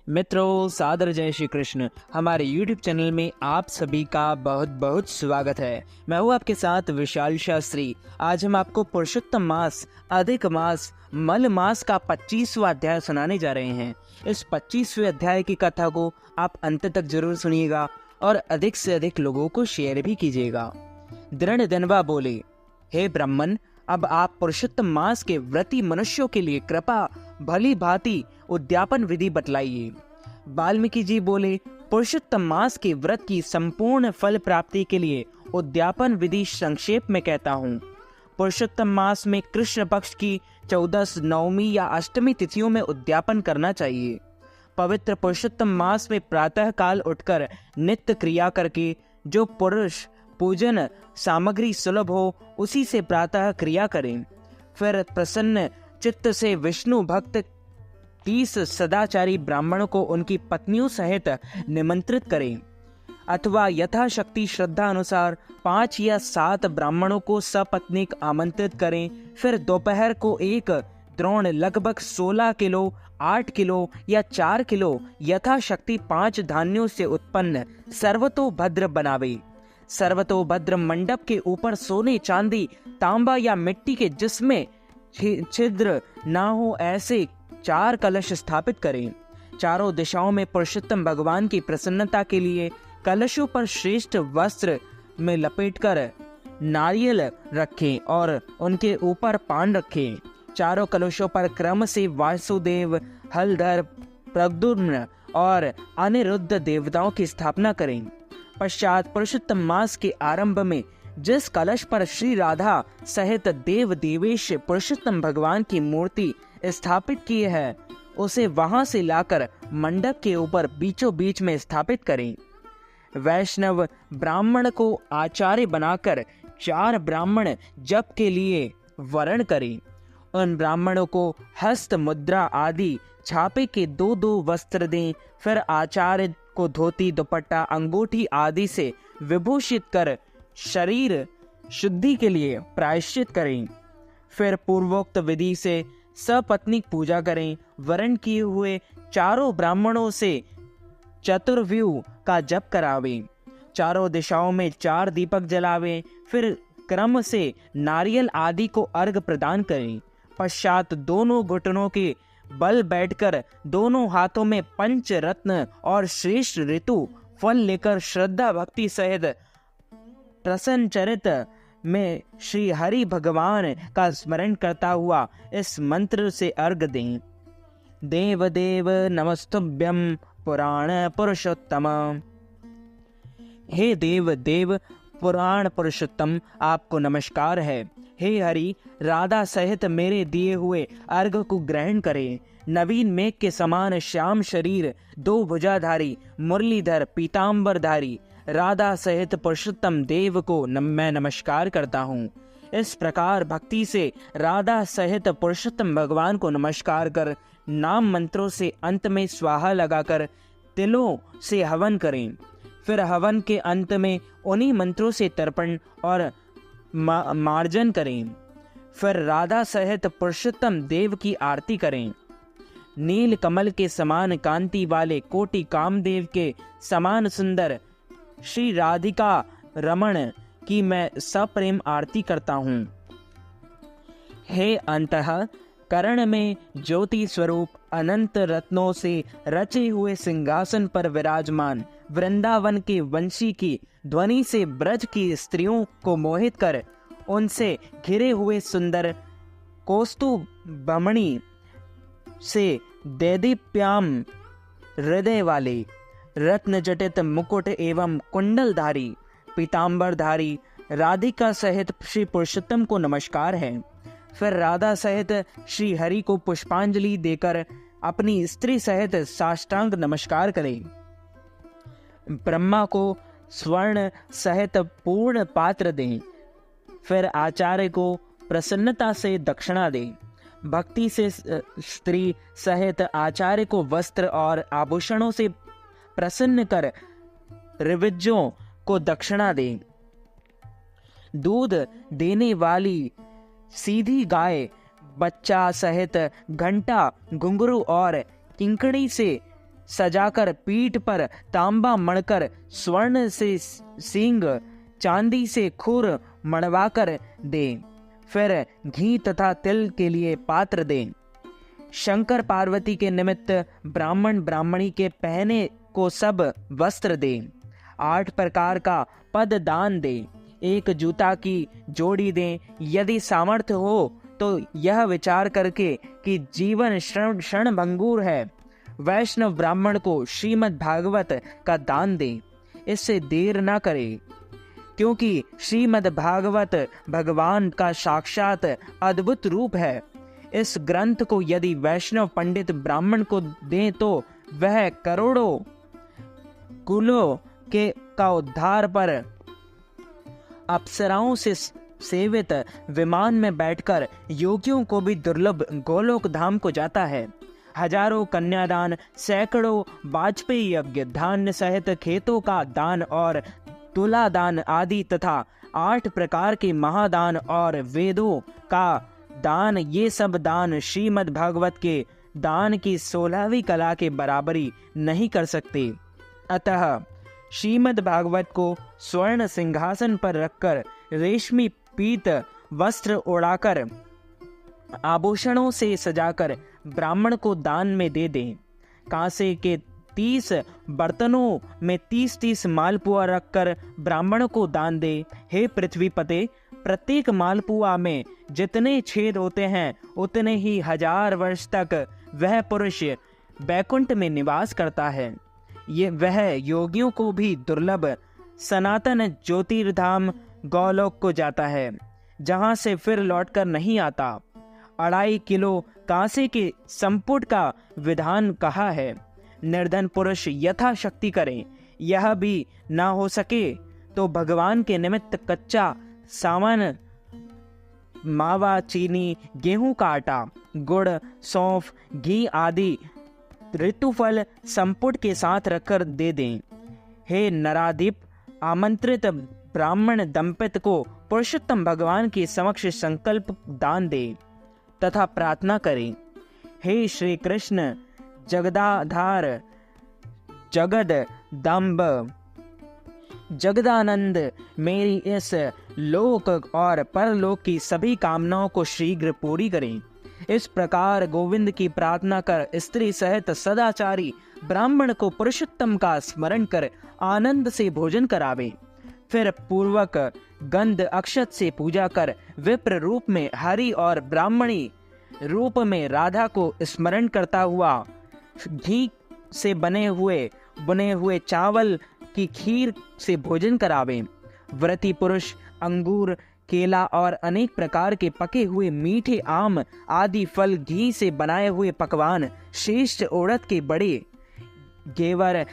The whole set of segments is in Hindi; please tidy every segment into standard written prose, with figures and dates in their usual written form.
मित्रों, सादर जय श्री कृष्ण। हमारे YouTube चैनल में आप सभी का बहुत बहुत स्वागत है। मैं हूँ आपके साथ विशाल शास्त्री। आज हम आपको पुरुषोत्तम मास, अधिक मास, मल मास का 25वां अध्याय सुनाने जा रहे हैं। इस 25वें अध्याय की कथा को आप अंत तक जरूर सुनिएगा और अधिक से अधिक लोगों को शेयर भी कीजिएगा। दृढ़ बोले, हे ब्राह्मण, अब आप पुरुषोत्तम मास के व्रती मनुष्यों के लिए कृपा भली भांति उद्यापन विधि बतलाइए। वाल्मीकि जी बोले, पुरुषोत्तम मास के व्रत की संपूर्ण फल प्राप्ति के लिए उद्यापन विधि संक्षेप में कहता हूँ। पुरुषोत्तम मास में कृष्ण पक्ष की 14, 9वीं या 8वीं तिथियों में उद्यापन करना चाहिए। पवित्र पुरुषोत्तम मास में प्रातः काल उठकर नित्य क्रिया करके जो पुरुष पूजन सामग्री सुलभ हो उसी से प्रातः क्रिया करें। फिर प्रसन्न चित्त से विष्णु भक्त 30 सदाचारी ब्राह्मणों को उनकी पत्नियों सहित निमंत्रित करें, अथवा यथाशक्ति श्रद्धा अनुसार 5 या 7 ब्राह्मणों को सपत्नीक आमंत्रित करें। फिर दोपहर को एक द्रोण लगभग 16 किलो, 8 किलो या 4 किलो यथाशक्ति 5 धान्यों से उत्पन्न सर्वतोभद्र बनावे। सर्वतोभद्र मंडप के ऊपर सोने, चांदी, तांबा या मिट्टी के जिसमें छिद्र ना हो ऐसे 4 कलश स्थापित करें। चारों दिशाओं में पुरुषोत्तम भगवान की प्रसन्नता के लिए कलशों पर श्रेष्ठ वस्त्र में लपेटकर नारियल रखें और उनके ऊपर पान रखें। चारों कलशों पर क्रम से वासुदेव, हलधर, प्रद्युम्न और अनिरुद्ध देवताओं की स्थापना करें। पश्चात पुरुषोत्तम मास के आरंभ में जिस कलश पर श्री राधा सहित देव देवेश पुरुषोत्तम भगवान की मूर्ति स्थापित की है उसे वहां से लाकर मंडप के ऊपर बीचों बीच में स्थापित करें। वैष्णव ब्राह्मण को आचार्य बनाकर 4 ब्राह्मण जप के लिए वरण करें। उन ब्राह्मणों को हस्त मुद्रा आदि छापे के 2-2 वस्त्र दें। फिर आचार्य को धोती, दुपट्टा, अंगूठी आदि से विभूषित कर शरीर शुद्धि के लिए प्रायश्चित करें। फिर पूर्वोक्त विधि से सपत्नीक पूजा करें। वरण किए हुए 4 ब्राह्मणों से चतुर्व्यूह का जप करावें। चारों दिशाओं में 4 दीपक जलावें। फिर क्रम से नारियल आदि को अर्घ प्रदान करें। पश्चात दोनों घुटनों के बल बैठकर दोनों हाथों में पंच रत्न और श्रेष्ठ ऋतु फल लेकर श्रद्धा भक्ति सहित प्रसन्न चरित में श्री हरि भगवान का स्मरण करता हुआ इस मंत्र से अर्घ दें। देव देव नमस्तुभ्यं पुराण पुरुषोत्तम। हे देव देव पुराण पुरुषोत्तम, आपको नमस्कार है। हे हरि, राधा सहित मेरे दिए हुए अर्घ को ग्रहण करें। नवीन मेघ के समान श्याम शरीर, 2 भुजाधारी, मुरलीधर, पीतांबरधारी राधा सहित पुरुषोत्तम देव को मैं नमस्कार करता हूँ। इस प्रकार भक्ति से राधा सहित पुरुषोत्तम भगवान को नमस्कार कर नाम मंत्रों से अंत में स्वाहा लगाकर तिलों से हवन करें। फिर हवन के अंत में उन्हीं मंत्रों से तर्पण और मार्जन करें। फिर राधा सहित पुरुषोत्तम देव की आरती करें। नील कमल के समान कांति वाले कोटि कामदेव के समान सुंदर श्री राधिका रमण की मैं सप्रेम आरती करता हूँ। हे अंतः करण में ज्योति स्वरूप अनंत रत्नों से रचे हुए सिंहासन पर विराजमान वृंदावन के वंशी की ध्वनि से ब्रज की स्त्रियों को मोहित कर उनसे घिरे हुए सुंदर कौस्तुभ बमणी से दैदीप्याम हृदय वाले रत्न जटित मुकुट एवं कुंडलधारी पीतांबरधारी राधिका सहित श्री पुरुषोत्तम को नमस्कार है। फिर राधा सहित श्री हरि को पुष्पांजलि देकर अपनी स्त्री सहित साष्टांग नमस्कार करें। ब्रह्मा को स्वर्ण सहित पूर्ण पात्र दें। फिर आचार्य को प्रसन्नता से दक्षिणा दें। भक्ति से स्त्री सहित आचार्य को वस्त्र और आभूषणों से प्रसन्न कर ऋविजों को दक्षिणा दें। दूध देने वाली सीधी गाय बच्चा सहित घंटा, घुंघरू और किंकड़ी से सजाकर पीठ पर तांबा मढ़कर स्वर्ण से सींग चांदी से खुर मढ़वाकर दे। फिर घी तथा तिल के लिए पात्र दे। शंकर पार्वती के निमित्त ब्राह्मण ब्राह्मणी के पहने को सब वस्त्र दे। 8 प्रकार का पद दान दे। 1 जूता की जोड़ी दे। यदि सामर्थ्य हो तो यह विचार करके कि जीवन क्षणभंगुर है, वैष्णव ब्राह्मण को श्रीमद् भागवत का दान दे। इससे देर न करे, क्योंकि श्रीमद् भागवत भगवान का साक्षात अद्भुत रूप है। इस ग्रंथ को यदि वैष्णव पंडित ब्राह्मण को दें तो वह करोड़ों कुलों के का उद्धार पर अप्सराओं से सेवित विमान में बैठकर योगियों को भी दुर्लभ गोलोक धाम को जाता है। हजारों कन्यादान, सैकड़ों वाजपेयी यज्ञ, धान्य सहित खेतों का दान और तुला दान आदि तथा 8 प्रकार के महादान और वेदों का दान, ये सब दान श्रीमद् भागवत के दान की 16वीं कला के बराबरी नहीं कर सकते। अतः श्रीमद् भागवत को स्वर्ण सिंहासन पर रखकर रेशमी पीत वस्त्र ओढ़ाकर आभूषणों से सजाकर ब्राह्मण को दान में दे दें। कांसे के 30 बर्तनों में 30-30 मालपुआ रखकर ब्राह्मण को दान दे। हे पृथ्वीपते, प्रत्येक मालपुआ में जितने छेद होते हैं उतने ही 1000 वर्ष तक वह पुरुष बैकुंठ में निवास करता है। ये वह योगियों को भी दुर्लभ सनातन ज्योतिर्धाम गौलोक को जाता है, जहां से फिर लौटकर नहीं आता। 2.5 किलो कांसे के संपुट का विधान कहा है। निर्धन पुरुष यथाशक्ति करे। यह भी ना हो सके तो भगवान के निमित्त कच्चा सामान, मावा, चीनी, गेहूं का आटा, गुड़, सौंफ, घी आदि ऋतुफल संपुट के साथ रखकर दे दें। हे नराधिप, आमंत्रित ब्राह्मण दंपति को पुरुषोत्तम भगवान के समक्ष संकल्प दान दे तथा प्रार्थना करें। हे श्री कृष्ण जगदाधार, जगद दम्ब, जगदानंद, मेरी इस लोक और परलोक की सभी कामनाओं को शीघ्र पूरी करें। इस प्रकार गोविंद की प्रार्थना कर स्त्री सहित सदाचारी ब्राह्मण को पुरुषोत्तम का स्मरण कर आनंद से भोजन करावे। फिर पूर्वक गंध अक्षत से पूजा कर विप्र रूप में हरि और ब्राह्मणी रूप में राधा को स्मरण करता हुआ घी से बुने हुए चावल की खीर से भोजन करावे। व्रती पुरुष अंगूर, केला और अनेक प्रकार के पके हुए मीठे आम आदि फल, घी से बनाए हुए पकवान, श्रेष्ठ उड़द के बड़े, गेवर,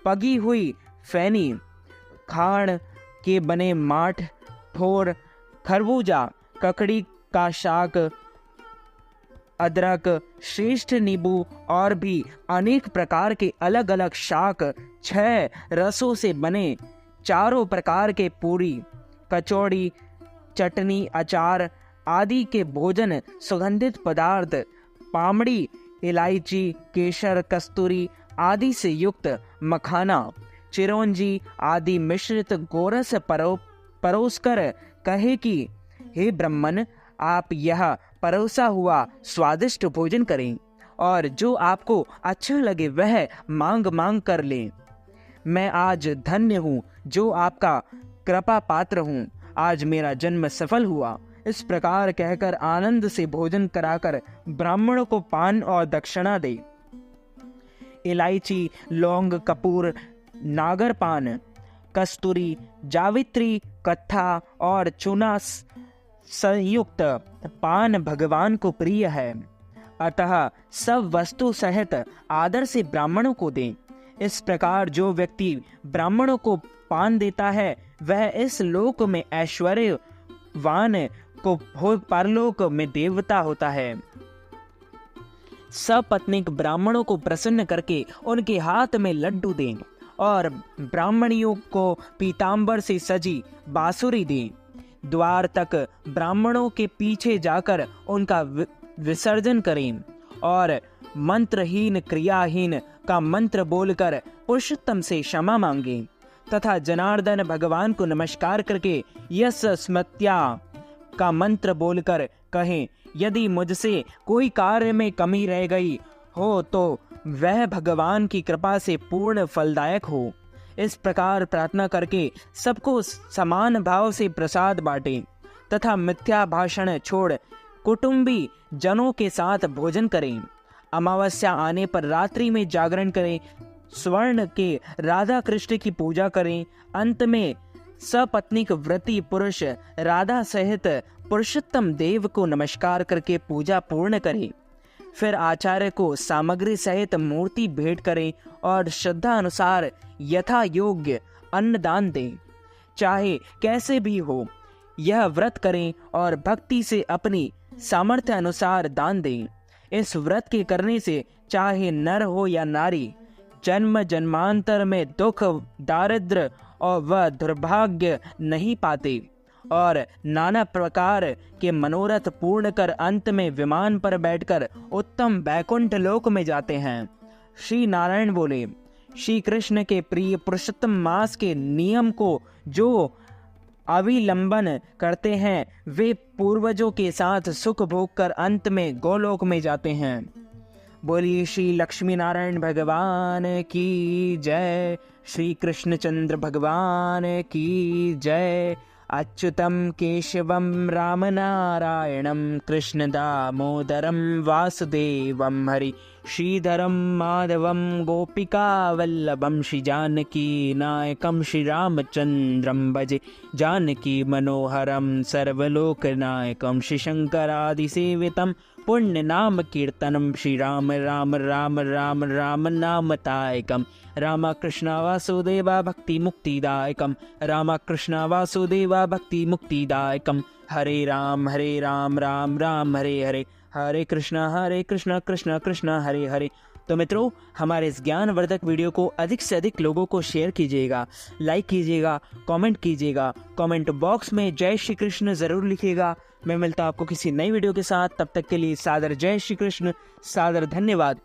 पगी हुई फैनी, खाण के बने माठ, ठोर, खरबूजा, ककड़ी का शाक, अदरक, श्रेष्ठ नींबू और भी अनेक प्रकार के अलग अलग शाक, 6 रसों से बने 4 प्रकार के पूरी, कचौड़ी, चटनी, अचार आदि के भोजन, सुगंधित पदार्थ, पामड़ी, इलायची, केसर, कस्तूरी आदि से युक्त मखाना, चिरौंजी आदि मिश्रित गोरस परोसकर कहे कि हे ब्राह्मण, आप यह परोसा हुआ स्वादिष्ट भोजन करें और जो आपको अच्छा लगे वह मांग मांग कर लें। मैं आज धन्य हूँ जो आपका कृपा पात्र हूँ। आज मेरा जन्म सफल हुआ। इस प्रकार कहकर आनंद से भोजन कराकर ब्राह्मणों को पान और दक्षिणा दे। इलायची, लौंग, कपूर, नागर पान, कस्तूरी, जावित्री, कत्था और चूना संयुक्त पान भगवान को प्रिय है, अतः सब वस्तु सहित आदर से ब्राह्मणों को दें। इस प्रकार जो व्यक्ति ब्राह्मणों को पान देता है वह इस लोक में ऐश्वर्यवान को परलोक में देवता होता है। सपत्नीक ब्राह्मणों को प्रसन्न करके उनके हाथ में लड्डू दें और ब्राह्मणियों को पीतांबर से सजी बांसुरी दें। द्वार तक ब्राह्मणों के पीछे जाकर उनका विसर्जन करें और मंत्रहीन क्रियाहीन का मंत्र बोलकर पुरुषोत्तम से क्षमा मांगे तथा जनार्दन भगवान को नमस्कार करके यस स्मृत्या का मंत्र बोलकर कहें, यदि मुझसे कोई कार्य में कमी रह गई हो तो वह भगवान की कृपा से पूर्ण फलदायक हो। इस प्रकार प्रार्थना करके सबको समान भाव से प्रसाद बांटे तथा मिथ्या भाषण छोड़ कुटुंबी जनों के साथ भोजन करें। अमावस्या आने पर रात्रि में जागरण करें, स्वर्ण के राधा कृष्ण की पूजा करें। अंत में सपत्नीक व्रती पुरुष राधा सहित पुरुषोत्तम देव को नमस्कार करके पूजा पूर्ण करें। फिर आचार्य को सामग्री सहित मूर्ति भेंट करें और श्रद्धा अनुसार यथा योग्य अन्नदान दें। चाहे कैसे भी हो, यह व्रत करें और भक्ति से अपनी सामर्थ्य अनुसार दान दें। इस व्रत के करने से चाहे नर हो या नारी, जन्म जन्मांतर में दुख, दारिद्र और वह दुर्भाग्य नहीं पाते और नाना प्रकार के मनोरथ पूर्ण कर अंत में विमान पर बैठकर उत्तम वैकुंठ लोक में जाते हैं। श्री नारायण बोले, श्री कृष्ण के प्रिय पुरुषोत्तम मास के नियम को जो अविलंबन करते हैं वे पूर्वजों के साथ सुख भोग कर अंत में गोलोक में जाते हैं। बोलिए श्री लक्ष्मी नारायण भगवान की जय, श्री कृष्णचंद्र भगवान की जय। अच्युतम केशवम राम नारायणम कृष्ण दामोदरम वासुदेवम हरि श्रीधरम माधवम गोपिका वल्लभम श्री जानकी नायकम श्री रामचंद्रम भजे जानकी मनोहरम सर्वलोकनायकम श्री शंकरादि सेवितम पुण्य नाम कीर्तनम श्री राम राम राम राम राम नामतायकम रामकृष्ण वासुदेवा भक्ति मुक्तिदायकम रामकृष्ण वासुदेवा भक्ति मुक्तिदायकम। हरे राम राम राम हरे हरे, हरे कृष्ण कृष्ण कृष्ण हरे हरे। तो मित्रों, हमारे इस ज्ञानवर्धक वीडियो को अधिक से अधिक लोगों को शेयर कीजिएगा, लाइक कीजिएगा, कमेंट कीजिएगा। कमेंट बॉक्स में जय श्री कृष्ण जरूर लिखिएगा। मैं मिलता हूं आपको किसी नई वीडियो के साथ, तब तक के लिए सादर जय श्री कृष्ण, सादर धन्यवाद।